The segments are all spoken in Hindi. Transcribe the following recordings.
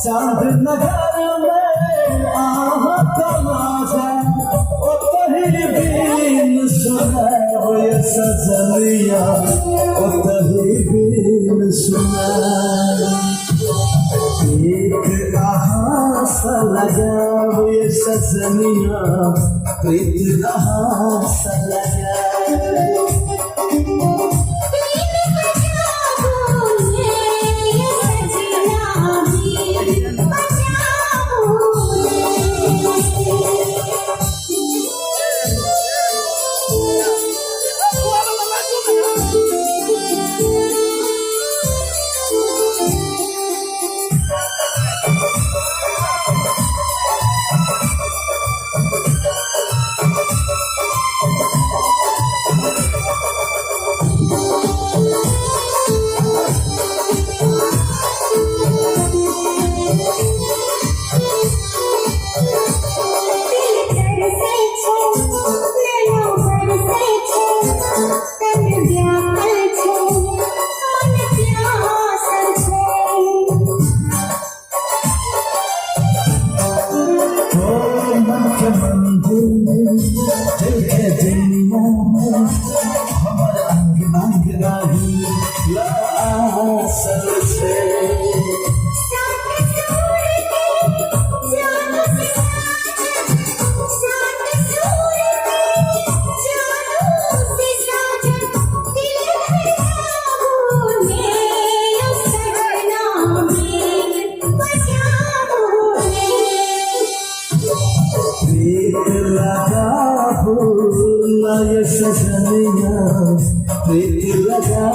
चांद नगर में आह तमाशा ओ तही बीन सुना वो ये सजनिया ओ तही बीन सुना एक आहास लगा वो ये सजनिया प्रीत आहास लगा ये सजनिया प्रीत लगा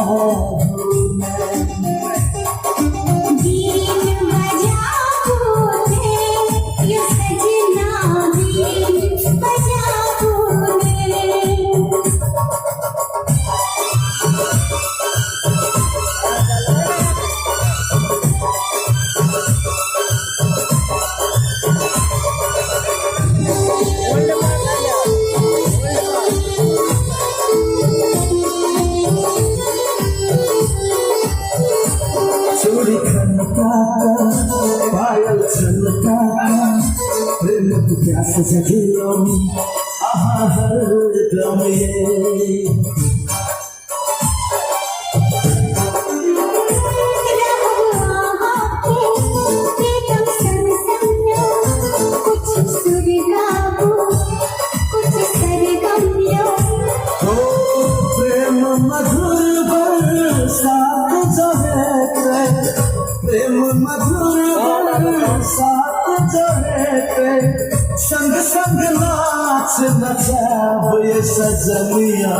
चूड़ी खनका पायल छनका प्रेम की प्यास जगियो आहा हर दम ये प्रेम मधुर साथ जोड़े संग संग नाच नचाब ये सजनिया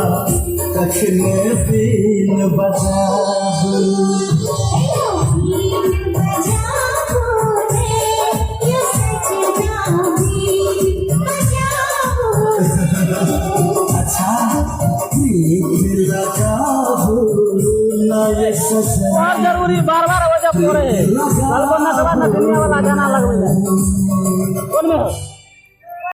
कखने बीन बजाब बजाबो रे ये सजना दिल काबू ना ये सजना और जरूरी बार बार वजह पूरे बाल को नटवा नटनिया वाला गाना लगवे कौन में हो